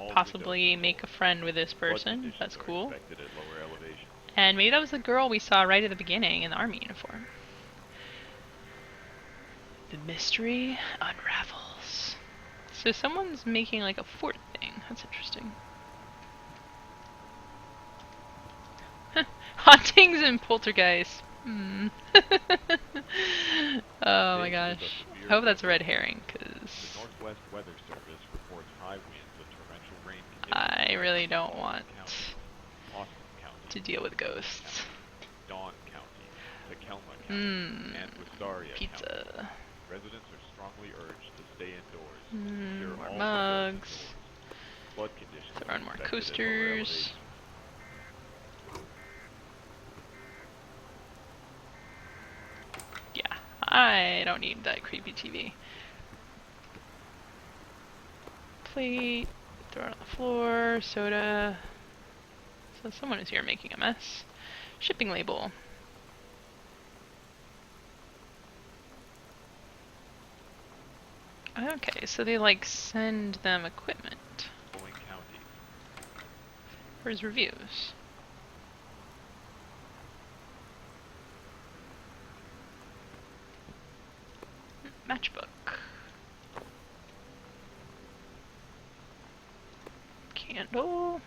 Possibly make a friend with this person. That's cool. And maybe that was the girl we saw right at the beginning in the army uniform. The mystery unravels. So someone's making like a fort thing. That's interesting. Hauntings and poltergeists. Oh my gosh. I hope that's a red herring, because Northwest Weather Service reports high winds and torrential rain I really don't want Austin County, to deal with ghosts. Dawn County, Takelma County, and Wistaria County. Pizza. Residents are strongly urged to stay indoors. Secure More all mugs. windows. Flood conditions Throw on more expected at lower coasters. elevations. Yeah, I don't need that creepy TV. Plate, throw it on the floor, soda. So someone is here making a mess. Shipping label. Okay, so they like send them equipment. Boeing County, Where's reviews? Matchbook. Candle.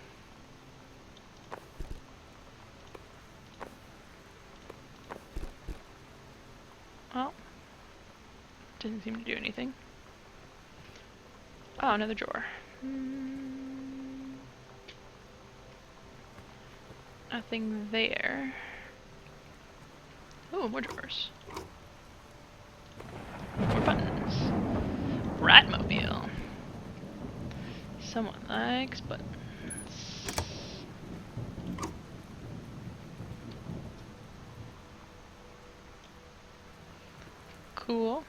Well, didn't seem to do anything. Oh, another drawer. Nothing there. Oh, more drawers. More buttons. Bratmobile. Someone likes buttons. Cool.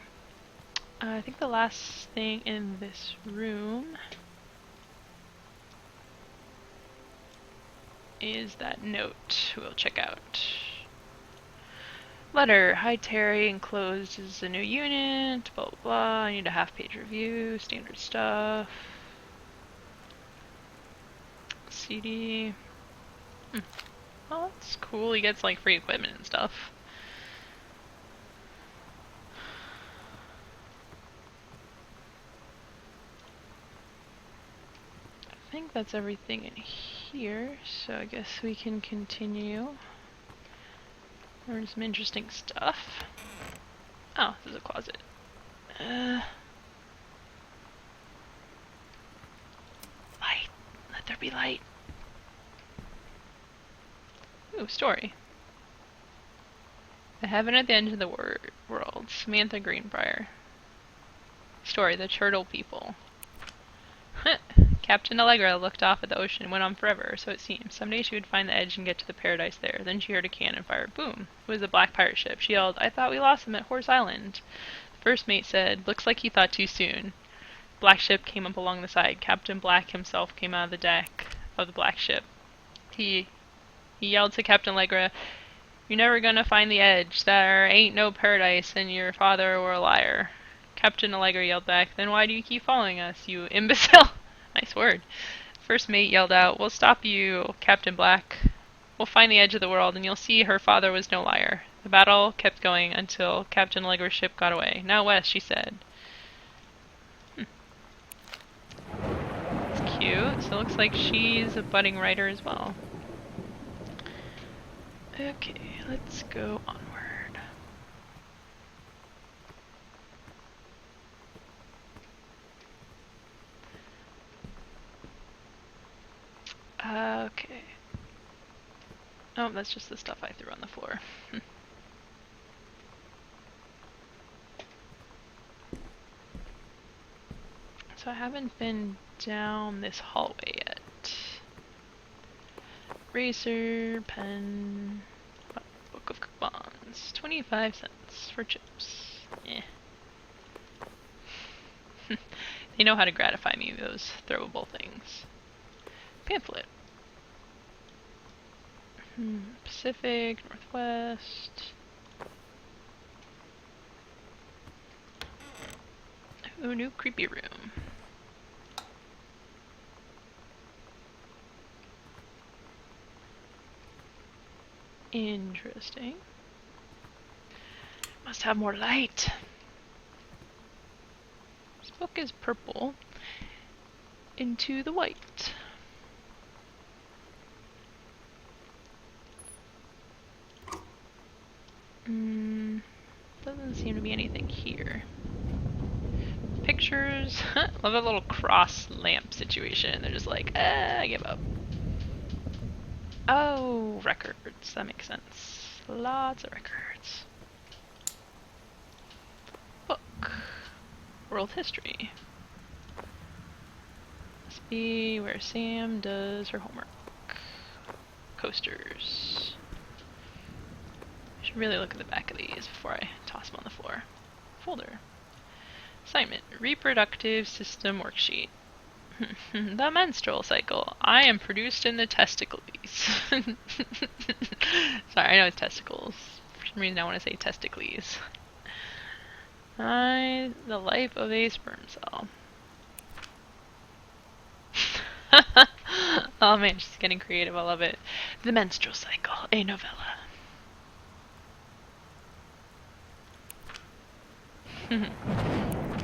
I think the last thing in this room is that note we'll check out. Letter. Hi Terry, enclosed is a new unit, blah blah blah. I need a half-page review, standard stuff. CD. Oh, that's cool. He gets like free equipment and stuff. I think that's everything in here, so I guess we can continue. Learn some interesting stuff. Oh, this is a closet. Light. Let there be light. Ooh, story. The heaven at the end of the world. Samantha Greenbrier. Story, the turtle people. Captain Allegra looked off at the ocean and went on forever, so it seemed. Someday she would find the edge and get to the paradise there. Then she heard a cannon fire. Boom. It was a black pirate ship. She yelled, I thought we lost them at Horse Island. The first mate said, looks like he thought too soon. Black ship came up along the side. Captain Black himself came out of the deck of the black ship. He yelled to Captain Allegra, you're never gonna find the edge. There ain't no paradise, and your father were a liar. Captain Allegra yelled back, then why do you keep following us, you imbecile? Nice word. First mate yelled out, we'll stop you, Captain Black. We'll find the edge of the world, and you'll see her father was no liar. The battle kept going until Captain Allegra's ship got away. Now west, she said. It's cute. So it looks like she's a budding writer as well. Okay, let's go onward. Okay. Oh, that's just the stuff I threw on the floor. So I haven't been down this hallway yet. Eraser, pen, book of coupons, 25 cents for chips. Eh. They know how to gratify me, those throwable things. Pamphlet. Pacific, Northwest. Ooh, new creepy room. Interesting. Must have more light. This book is purple into the white. Doesn't seem to be anything here. Pictures. Love that little cross lamp situation. They're just like, I give up. Oh, records. That makes sense. Lots of records. Book. World history. Must be where Sam does her homework. Coasters. I should really look at the back of these before I toss them on the floor. Folder. Assignment. Reproductive system worksheet. The menstrual cycle. I am produced in the testicles. Sorry, I know it's testicles. For some reason I want to say testicles. The life of a sperm cell. Oh man, she's getting creative. I love it. The menstrual cycle. A novella.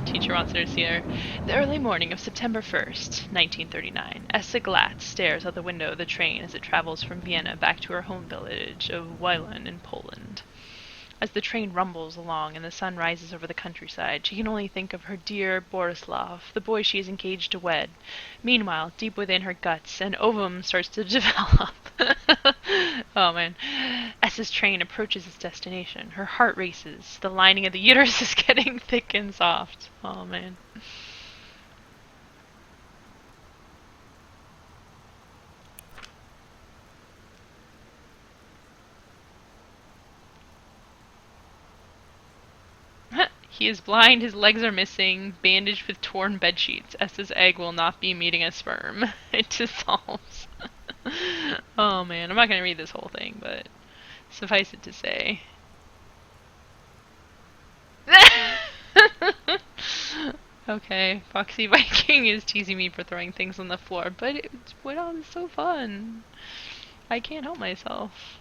Teacher wants her to see her. The early morning of September 1st, 1939. Essa Glatt stares out the window of the train as it travels from Vienna back to her home village of Wielun in Poland. As the train rumbles along and the sun rises over the countryside, she can only think of her dear Borislav, the boy she is engaged to wed. Meanwhile, deep within her guts, an ovum starts to develop. Oh man. As this train approaches its destination, her heart races. The lining of the uterus is getting thick and soft. Oh man. He is blind, his legs are missing, bandaged with torn bedsheets. Essa's egg will not be meeting a sperm. It dissolves. Oh man, I'm not gonna read this whole thing, but suffice it to say. Okay, Foxy Viking is teasing me for throwing things on the floor, but it's so fun. I can't help myself.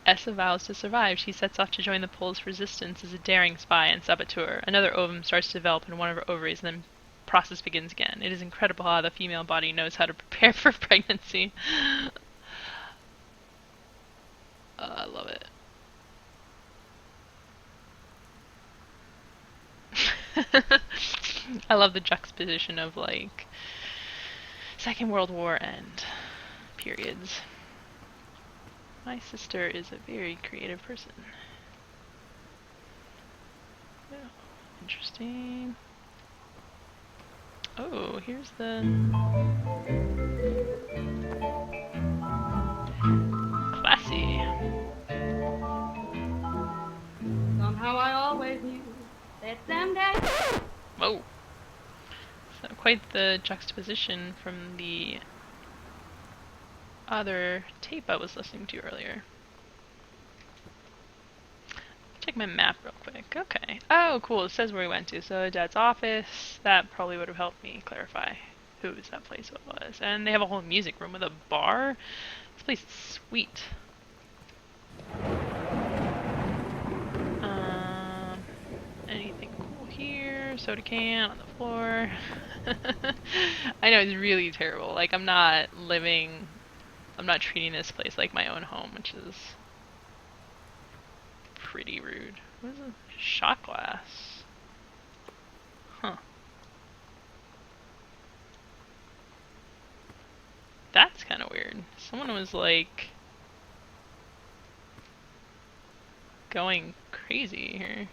Essa vows to survive. She sets off to join the Polish resistance as a daring spy and saboteur. Another ovum starts to develop in one of her ovaries, and then process begins again. It is incredible how the female body knows how to prepare for pregnancy. I love it. I love the juxtaposition of like Second World War and periods. My sister is a very creative person. Oh, interesting. Oh, here's the classy. Somehow I always knew that someday. Whoa. So quite the juxtaposition from the other tape I was listening to earlier. Check my map real quick. Okay. Oh, cool. It says where we went to. So Dad's office. That probably would have helped me clarify whose that place was. And they have a whole music room with a bar. This place is sweet. Anything cool here? Soda can on the floor. I know it's really terrible. Like, I'm not treating this place like my own home, which is pretty rude. What is a shot glass? Huh. That's kind of weird. Someone was like going crazy here.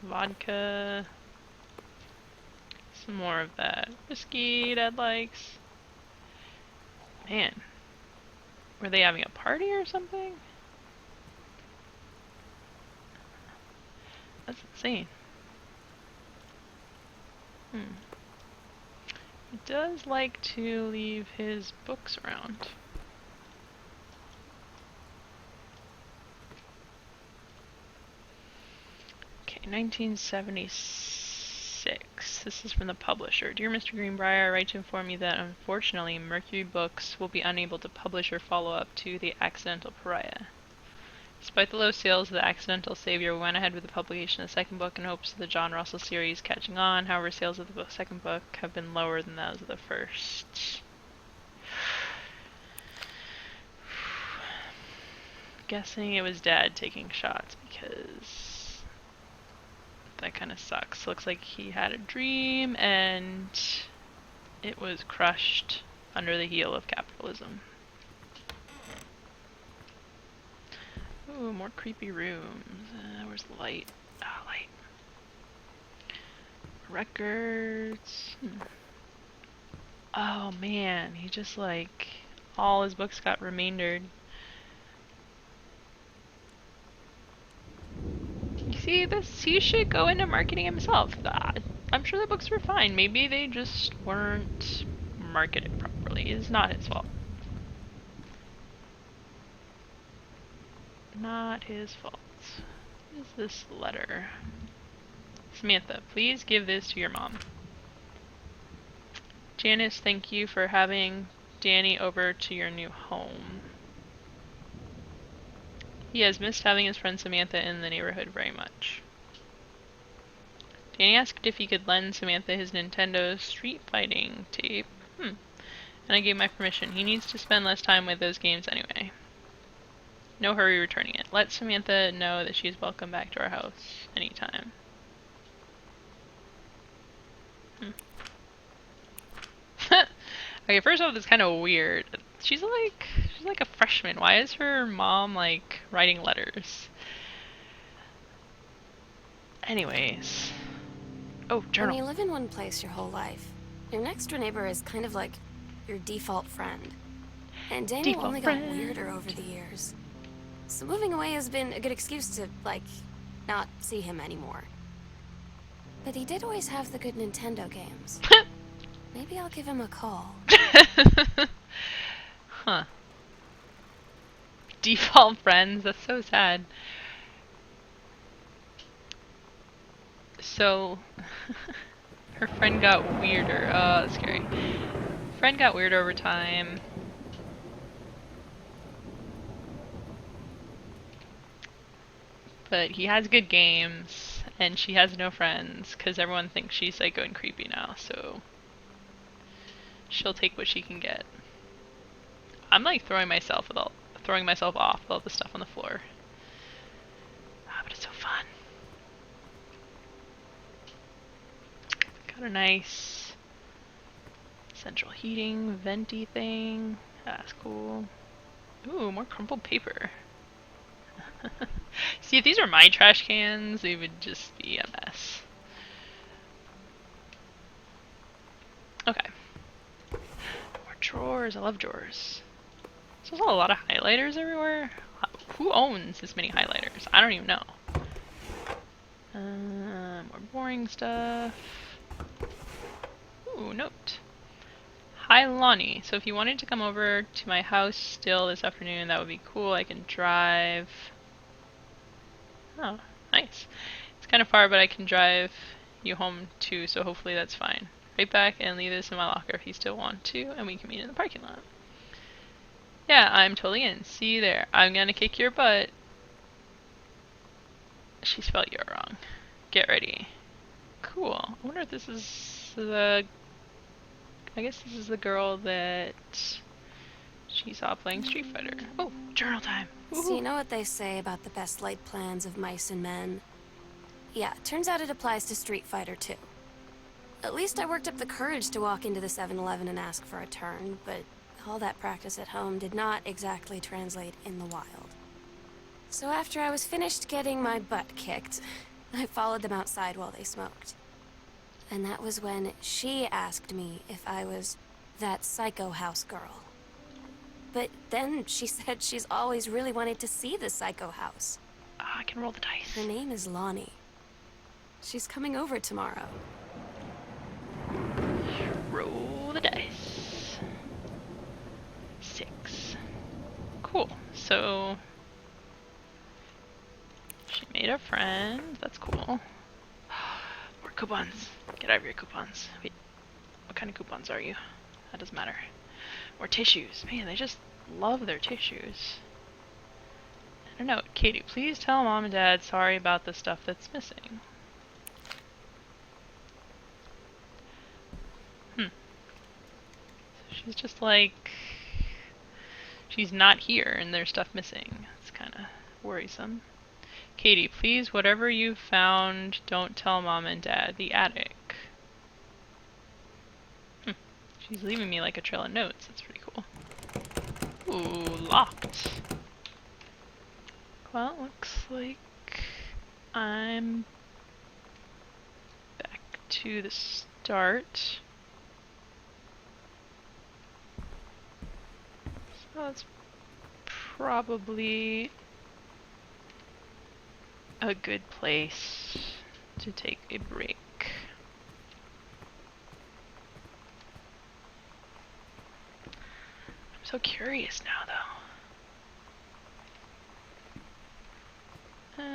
Vodka. Some more of that whiskey Dad likes. Man. Were they having a party or something? That's insane. He does like to leave his books around. Okay, 1976. This is from the publisher. Dear Mr. Greenbrier, I write to inform you that unfortunately Mercury Books will be unable to publish or follow up to The Accidental Pariah. Despite the low sales of The Accidental Savior, we went ahead with the publication of the second book in hopes of the John Russell series catching on. However, sales of the second book have been lower than those of the first. Guessing it was Dad taking shots because that kind of sucks. Looks like he had a dream and it was crushed under the heel of capitalism. Ooh, more creepy rooms. Where's the light? Ah, light. Records. Oh man, he just like, all his books got remaindered. You see this? He should go into marketing himself. I'm sure the books were fine. Maybe they just weren't marketed properly. It's not his fault. Not his fault. What is this letter? Samantha, please give this to your mom. Janice, thank you for having Danny over to your new home. He has missed having his friend Samantha in the neighborhood very much. Danny asked if he could lend Samantha his Nintendo Street Fighting tape. And I gave my permission. He needs to spend less time with those games anyway. No hurry returning it. Let Samantha know that she is welcome back to our house anytime. Okay, first off, it's kind of weird. She's like a freshman. Why is her mom like writing letters? Anyways. Oh, journal. When you live in one place your whole life, your next door neighbor is kind of like your default friend. And Daniel only got weirder over the years. So moving away has been a good excuse to, like, not see him anymore. But he did always have the good Nintendo games. Maybe I'll give him a call. Huh. Default friends, that's so sad. So, her friend got weirder. Oh, that's scary. Friend got weirder over time. But he has good games, and she has no friends, because everyone thinks she's psycho and creepy now, so she'll take what she can get. I'm like throwing myself off with all the stuff on the floor. But it's so fun. Got a nice central heating, venti thing. That's cool. Ooh, more crumpled paper. See, if these were my trash cans, they would just be a mess. Okay. More drawers. I love drawers. So there's a lot of highlighters everywhere. Who owns this many highlighters? I don't even know. More boring stuff. Ooh, note. Hi, Lonnie. So if you wanted to come over to my house still this afternoon, that would be cool. I can drive. Oh, nice. It's kind of far, but I can drive you home too, so hopefully that's fine. Right back and leave this in my locker if you still want to, and we can meet in the parking lot. Yeah, I'm totally in. See you there. I'm gonna kick your butt. She spelled you wrong. Get ready. Cool. I wonder if this is the... I guess this is the girl that she saw playing Street Fighter. Oh, journal time. So you know what they say about the best laid plans of mice and men? Yeah, turns out it applies to Street Fighter too. At least I worked up the courage to walk into the 7-Eleven and ask for a turn, but all that practice at home did not exactly translate in the wild. So after I was finished getting my butt kicked, I followed them outside while they smoked. And that was when she asked me if I was that psycho house girl. But then she said she's always really wanted to see the psycho house. I can roll the dice. Her name is Lonnie. She's coming over tomorrow. Roll the dice. 6. Cool. So she made a friend. That's cool. More coupons. Get out of your coupons. Wait, what kind of coupons are you? That doesn't matter. More tissues. Man, they just love their tissues. I don't know. Katie, please tell Mom and Dad sorry about the stuff that's missing. She's just like... she's not here and there's stuff missing. It's kind of worrisome. Katie, please, whatever you found, don't tell Mom and Dad. The attic. She's leaving me like a trail of notes. That's pretty cool. Ooh, locked. Well, looks like I'm back to the start. So that's probably a good place to take a break. I'm so curious now, though.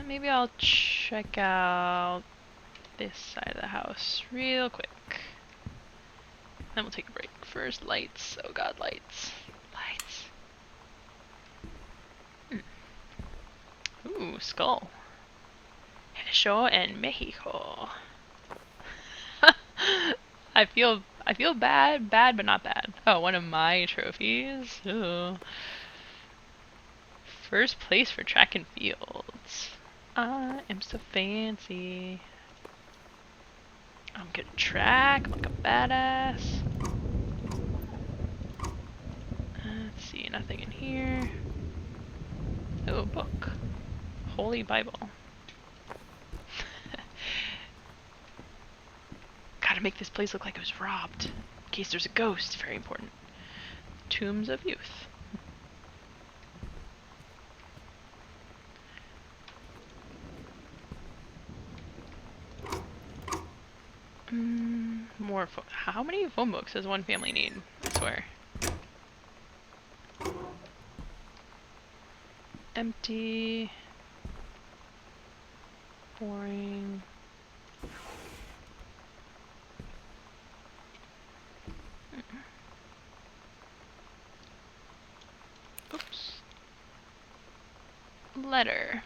Maybe I'll check out this side of the house real quick. Then we'll take a break. First, lights. Oh god, lights. Lights. Ooh, skull. Hecho en Mexico. I feel bad but not bad. Oh, one of my trophies. Ooh. First place for track and fields. I am so fancy. I'm good at track. I'm like a badass. Let's see, nothing in here. Oh, a book. Holy Bible. Gotta make this place look like it was robbed. In case there's a ghost. Very important. Tombs of Youth. More how many phone books does one family need? I swear. Empty. Boring. Oops. Letter.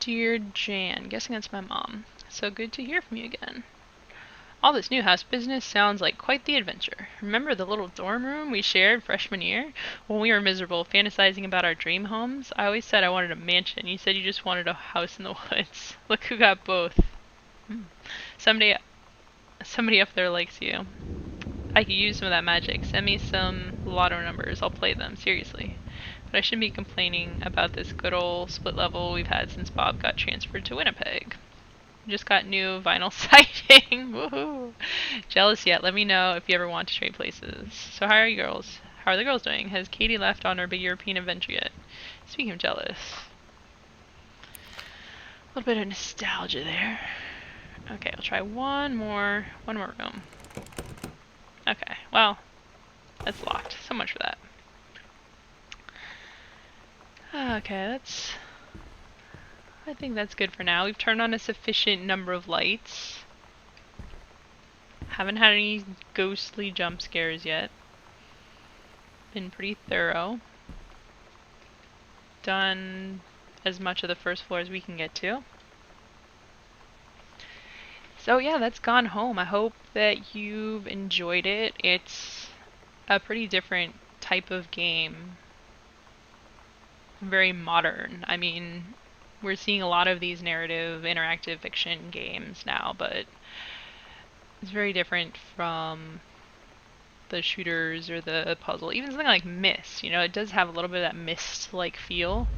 Dear Jan, guessing that's my mom. So good to hear from you again. All this new house business sounds like quite the adventure. Remember the little dorm room we shared freshman year? When we were miserable, fantasizing about our dream homes? I always said I wanted a mansion. You said you just wanted a house in the woods. Look who got both. Somebody up there likes you. I could use some of that magic. Send me some lotto numbers. I'll play them, seriously. But I shouldn't be complaining about this good old split level we've had since Bob got transferred to Winnipeg. Just got new vinyl siding. Woohoo! Jealous yet? Let me know if you ever want to trade places. So how are you girls? How are the girls doing? Has Katie left on her big European adventure yet? Speaking of jealous. A little bit of nostalgia there. Okay, I'll try one more room. Okay, well, that's locked. So much for that. I think that's good for now. We've turned on a sufficient number of lights. Haven't had any ghostly jump scares yet. Been pretty thorough. Done as much of the first floor as we can get to. So yeah, that's Gone Home. I hope that you've enjoyed it. It's a pretty different type of game. Very modern. I mean, we're seeing a lot of these narrative, interactive fiction games now, but it's very different from the shooters or the puzzle. Even something like Myst, you know, it does have a little bit of that Myst-like feel,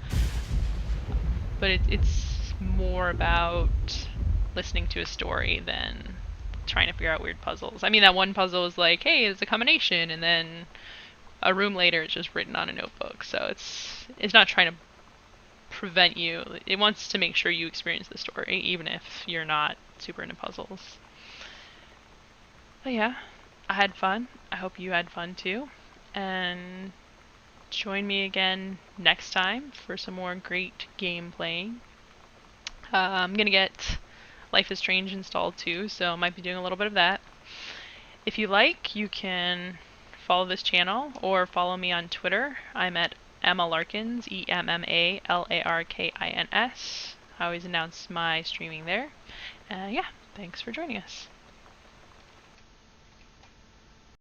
but it's more about listening to a story than trying to figure out weird puzzles. I mean, that one puzzle is like, hey, it's a combination, and then a room later it's just written on a notebook. So it's not trying to prevent you. It wants to make sure you experience the story, even if you're not super into puzzles. But yeah, I had fun. I hope you had fun too. And join me again next time for some more great game playing. I'm gonna get Life is Strange installed too, so I might be doing a little bit of that. If you like, you can follow this channel or follow me on Twitter. I'm at Emma Larkins, EMMALARKINS. I always announce my streaming there. Yeah, thanks for joining us.